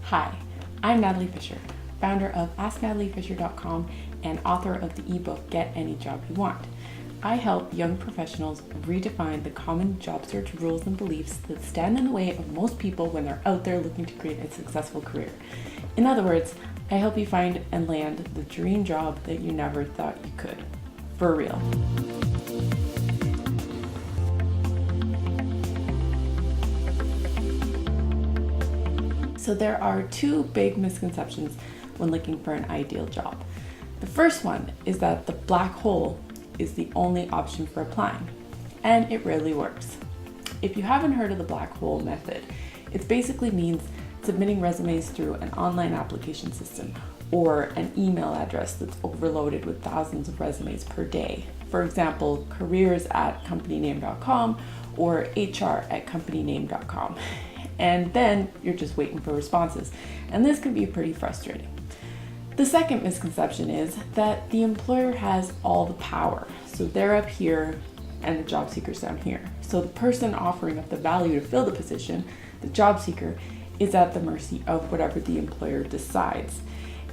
Hi, I'm Natalie Fisher, founder of AskNatalieFisher.com and author of the ebook Get Any Job You Want. I help young professionals redefine the common job search rules and beliefs that stand in the way of most people when they're out there looking to create a successful career. In other words, I help you find and land the dream job that you never thought you could. For real. So there are two big misconceptions when looking for an ideal job. The first one is that the black hole is the only option for applying, and it rarely works. If you haven't heard of the black hole method, it basically means submitting resumes through an online application system or an email address that's overloaded with thousands of resumes per day. For example, careers@companyname.com or HR@companyname.com. And then you're just waiting for responses. And this can be pretty frustrating. The second misconception is that the employer has all the power. So they're up here and the job seeker's down here. So the person offering up the value to fill the position, the job seeker, is at the mercy of whatever the employer decides.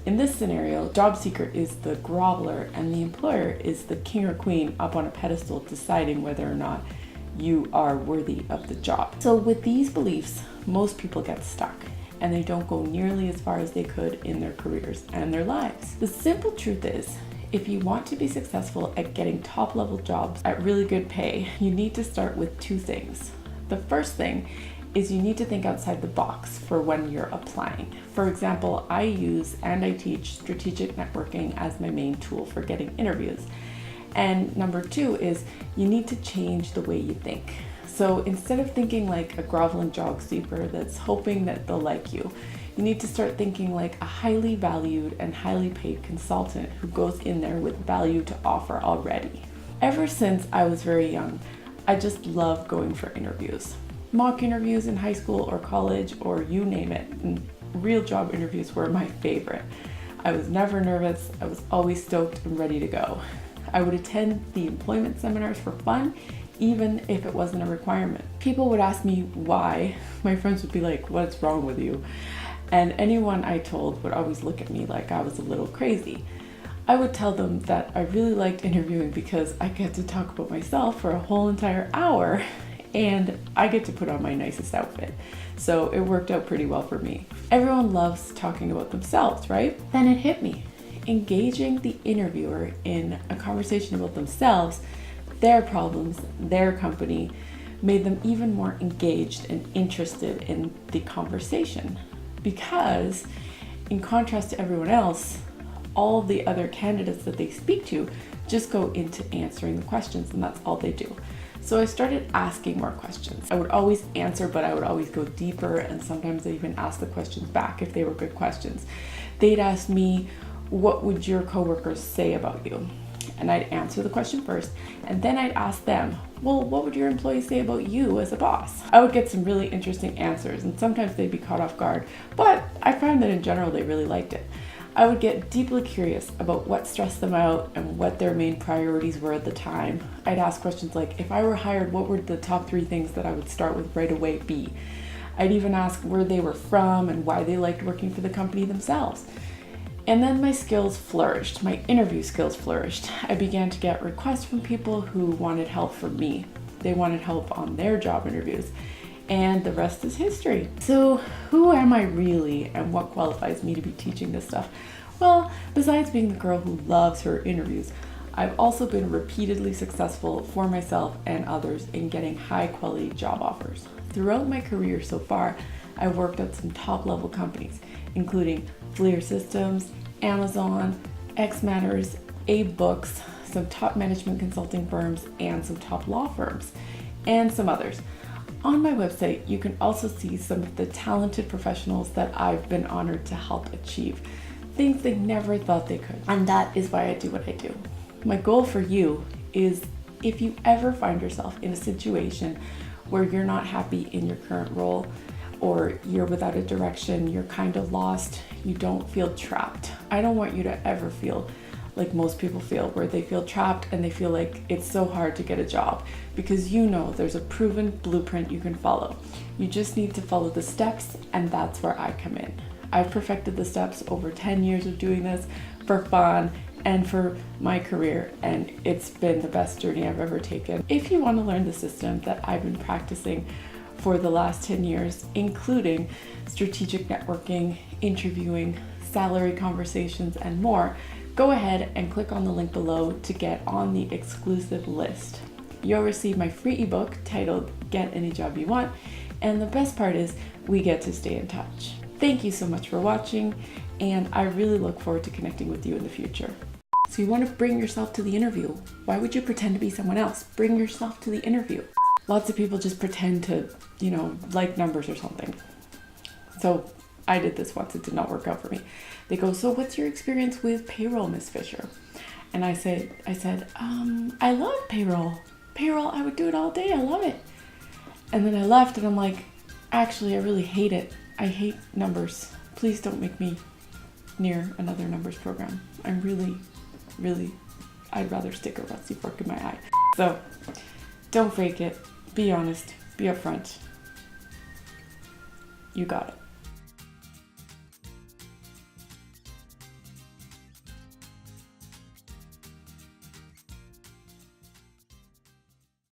In this scenario, job seeker is the groveler and the employer is the king or queen up on a pedestal deciding whether or not you are worthy of the job. So with these beliefs, most people get stuck and they don't go nearly as far as they could in their careers and their lives. The simple truth is, if you want to be successful at getting top level jobs at really good pay, you need to start with two things. The first thing is you need to think outside the box for when you're applying. For example, I use and I teach strategic networking as my main tool for getting interviews. And number two is you need to change the way you think. So instead of thinking like a groveling job seeker that's hoping that they'll like you, you need to start thinking like a highly valued and highly paid consultant who goes in there with value to offer already. Ever since I was very young, I just love going for interviews. Mock interviews in high school or college or you name it, and real job interviews were my favorite. I was never nervous, I was always stoked and ready to go. I would attend the employment seminars for fun, even if it wasn't a requirement. People would ask me why. My friends would be like, "What's wrong with you?" And anyone I told would always look at me like I was a little crazy. I would tell them that I really liked interviewing because I get to talk about myself for a whole entire hour and I get to put on my nicest outfit. So it worked out pretty well for me. Everyone loves talking about themselves, right? Then it hit me. Engaging the interviewer in a conversation about themselves, their problems, their company, made them even more engaged and interested in the conversation. Because, in contrast to everyone else, all of the other candidates that they speak to just go into answering the questions, and that's all they do. So I started asking more questions. I would always answer, but I would always go deeper, and sometimes I even ask the questions back if they were good questions. They'd ask me, "What would your coworkers say about you?" And I'd answer the question first, and then I'd ask them, "Well, what would your employees say about you as a boss?" I would get some really interesting answers, and sometimes they'd be caught off guard, but I found that in general they really liked it. I would get deeply curious about what stressed them out and what their main priorities were at the time. I'd ask questions like, if I were hired, what would the top 3 things that I would start with right away be? I'd even ask where they were from and why they liked working for the company themselves. And then my skills flourished, my interview skills flourished. I began to get requests from people who wanted help from me. They wanted help on their job interviews, and the rest is history. So who am I really, and what qualifies me to be teaching this stuff? Well, besides being the girl who loves her interviews, I've also been repeatedly successful for myself and others in getting high quality job offers. Throughout my career so far, I've worked at some top level companies, including Fleer Systems, Amazon, X-Matters, Ebook, some top management consulting firms, and some top law firms, and some others. On my website, you can also see some of the talented professionals that I've been honored to help achieve things they never thought they could. And that is why I do what I do. My goal for you is, if you ever find yourself in a situation where you're not happy in your current role, or you're without a direction, you're kind of lost, you don't feel trapped. I don't want you to ever feel like most people feel, where they feel trapped and they feel like it's so hard to get a job, because you know there's a proven blueprint you can follow. You just need to follow the steps, and that's where I come in. I've perfected the steps over 10 years of doing this for fun and for my career, and it's been the best journey I've ever taken. If you want to learn the system that I've been practicing for the last 10 years, including strategic networking, interviewing, salary conversations, and more, go ahead and click on the link below to get on the exclusive list. You'll receive my free ebook titled Get Any Job You Want, and the best part is we get to stay in touch. Thank you so much for watching, and I really look forward to connecting with you in the future. So you want to bring yourself to the interview. Why would you pretend to be someone else? Bring yourself to the interview. Lots of people just pretend to, like numbers or something. So I did this once, it did not work out for me. They go, so what's your experience with payroll, Miss Fisher? And I said, I love payroll. Payroll, I would do it all day, I love it. And then I left and I'm like, actually, I really hate it. I hate numbers. Please don't make me near another numbers program. I'm really, I'd rather stick a rusty fork in my eye. So don't fake it. Be honest. Be upfront. You got it.